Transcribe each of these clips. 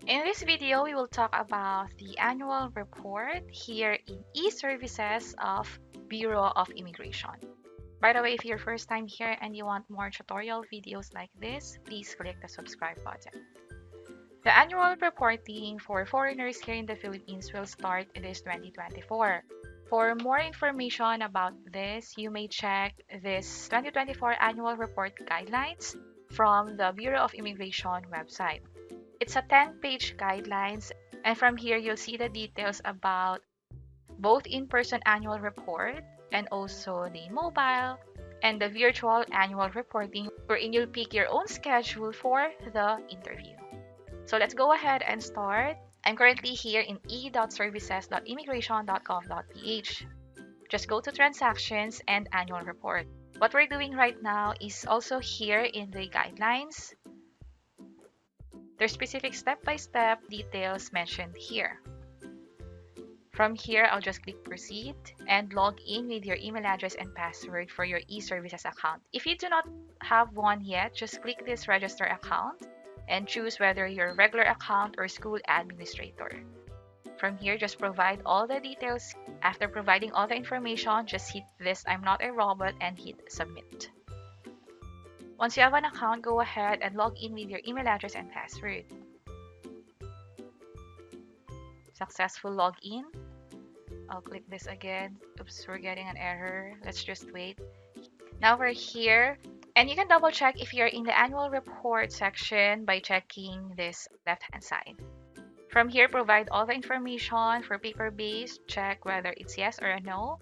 In this video, we will talk about the annual report here in e-services of Bureau of Immigration. By the way, if you're first time here and you want more tutorial videos like this, please click the subscribe button. The annual reporting for foreigners here in the Philippines will start this 2024. For more information about this, you may check this 2024 annual report guidelines from the Bureau of Immigration website. It's a 10-page guidelines, and from here you'll see the details about both in-person annual report and also the mobile and the virtual annual reporting, wherein you'll pick your own schedule for the interview. So let's go ahead and start. I'm currently here in e.services.immigration.gov.ph. Just go to transactions and annual report. What we're doing right now is also here in the guidelines. There's specific step-by-step details mentioned here. From here, I'll just click proceed and log in with your email address and password for your e-services account. If you do not have one yet, just click this register account and choose whether you're regular account or school administrator. From here, just provide all the details. After providing all the information, just hit this I'm not a robot and hit submit. Once you have an account, go ahead and log in with your email address and password. Successful login. I'll click this again. Oops, we're getting an error. Let's just wait. Now we're here, and you can double check if you're in the annual report section by checking this left-hand side. From here, provide all the information. For paper-based, check whether it's yes or a no.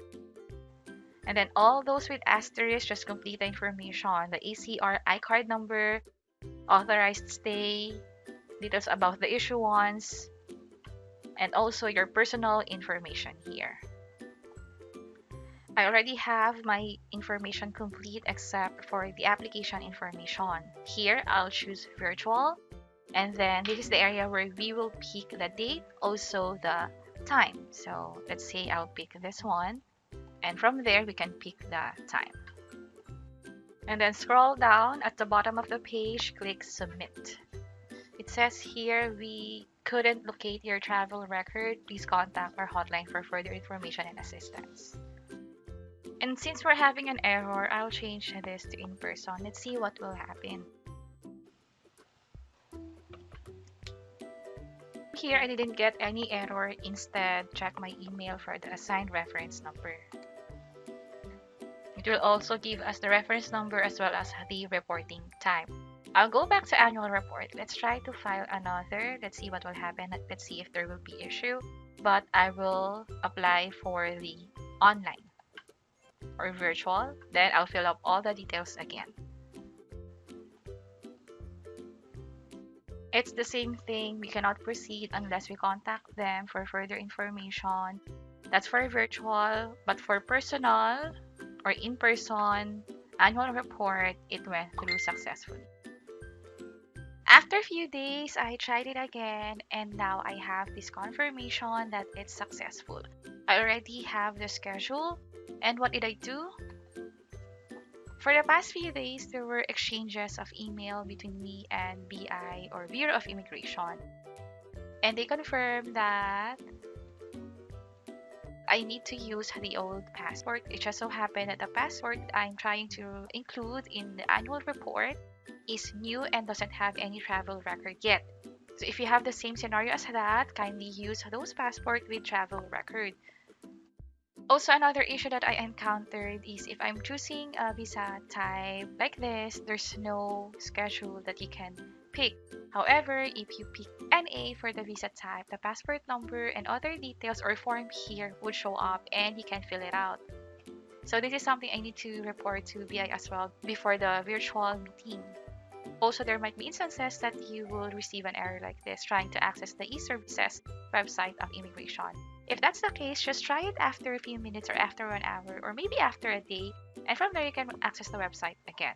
And then all those with asterisk, just complete the information. The ACR iCard number, authorized stay, details about the issuance, and also your personal information here. I already have my information complete except for the application information. Here, I'll choose virtual, and then this is the area where we will pick the date, also the time. So let's say I'll pick this one, and from there we can pick the time. And then scroll down at the bottom of the page, click submit. It says here we couldn't locate your travel record. Please contact our hotline for further information and assistance. And since we're having an error, I'll change this to in person. Let's see what will happen. Here, I didn't get any error. Instead, check my email for the assigned reference number. It will also give us the reference number as well as the reporting time. I'll go back to annual report. Let's try to file another. Let's see what will happen. Let's see if there will be issue. But I will apply for the online or virtual. Then I'll fill up all the details again. It's the same thing. We cannot proceed unless we contact them for further information. That's for virtual, but for personal or in-person annual report, it went through successfully. After a few days, I tried it again, and now I have this confirmation that it's successful. I already have the schedule, and what did I do? For the past few days, there were exchanges of email between me and BI or Bureau of Immigration, and they confirmed that I need to use the old passport. It just so happened that the passport I'm trying to include in the annual report is new and doesn't have any travel record yet. So if you have the same scenario as that, kindly use those passport with travel record. Also, another issue that I encountered is if I'm choosing a visa type like this, there's no schedule that you can pick. However, if you pick NA for the visa type, the passport number and other details or form here would show up and you can fill it out. So this is something I need to report to BI as well before the virtual meeting. Also, there might be instances that you will receive an error like this trying to access the e-services website of immigration. If that's the case, just try it after a few minutes or after 1 hour or maybe after a day, and from there you can access the website again.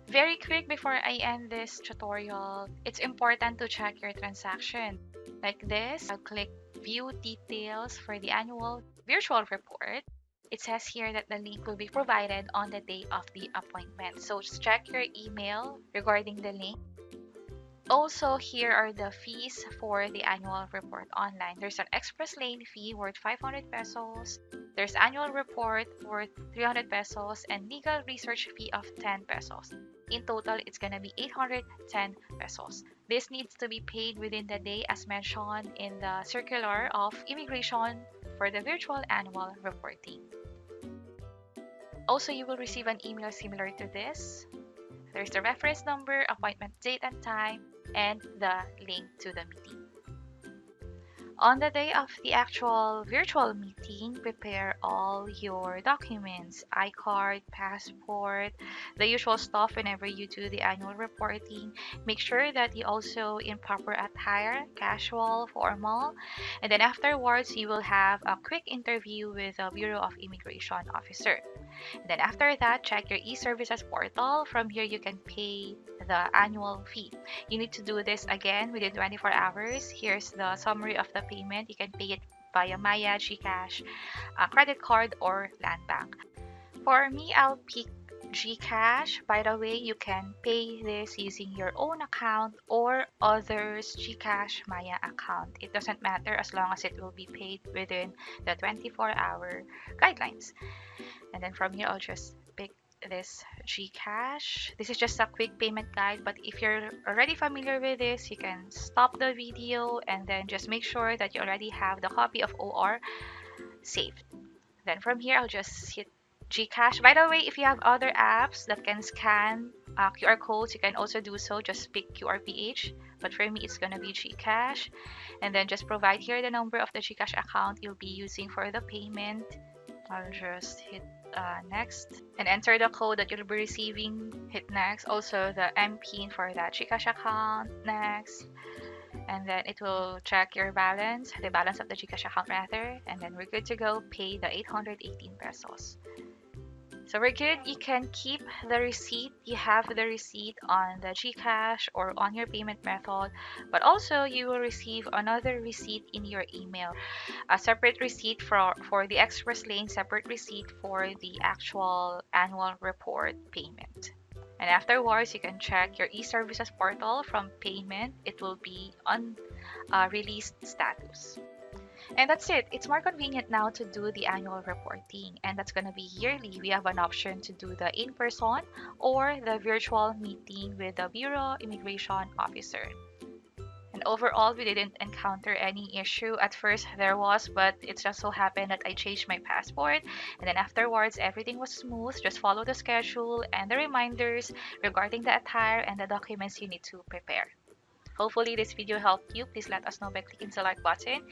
Very quick before I end this tutorial, it's important to check your transaction. Like this, I'll click View Details for the annual virtual report. It says here that the link will be provided on the day of the appointment. So just check your email regarding the link. Also, here are the fees for the annual report online. There's an express lane fee worth 500 pesos. There's annual report worth 300 pesos and legal research fee of 10 pesos. In total, it's going to be 810 pesos. This needs to be paid within the day as mentioned in the circular of immigration for the virtual annual reporting. Also, you will receive an email similar to this. There's the reference number, appointment date and time, and the link to the meeting. On the day of the actual virtual meeting, prepare all your documents, iCard, passport, the usual stuff whenever you do the annual reporting. Make sure that you also in proper attire, casual, formal. And then afterwards, you will have a quick interview with the Bureau of Immigration officer. And then after that, check your e-services portal. From here, you can pay the annual fee. You need to do this again within 24 hours. Here's the summary of the payment. You can pay it via Maya, GCash, a credit card, or Land Bank. For me, I'll pick GCash. By the way, you can pay this using your own account or others' GCash Maya account. It doesn't matter as long as it will be paid within the 24-hour guidelines. And then from here, I'll just pick this GCash. This is just a quick payment guide, but if you're already familiar with this, you can stop the video and then just make sure that you already have the copy of OR saved. Then from here, I'll just hit GCash. By the way, if you have other apps that can scan QR codes, you can also do so. Just pick QRPH. But for me, it's going to be GCash. And then just provide here the number of the GCash account you'll be using for the payment. I'll just hit next and enter the code that you'll be receiving. Hit next. Also the MPIN for that GCash account. Next. And then it will check your balance, the balance of the GCash account rather. And then we're good to go. Pay the 818 pesos. So we're good. You can keep the receipt. You have the receipt on the GCash or on your payment method, but also you will receive another receipt in your email. A separate receipt for the express lane, separate receipt for the actual annual report payment. And afterwards, you can check your e-services portal from payment. It will be on released status. And that's it. It's more convenient now to do the annual reporting, and that's going to be yearly. We have an option to do the in-person or the virtual meeting with the Bureau Immigration officer. And overall, we didn't encounter any issue. At first, there was, but it just so happened that I changed my passport. And then afterwards, everything was smooth. Just follow the schedule and the reminders regarding the attire and the documents you need to prepare. Hopefully, this video helped you. Please let us know by clicking the like button.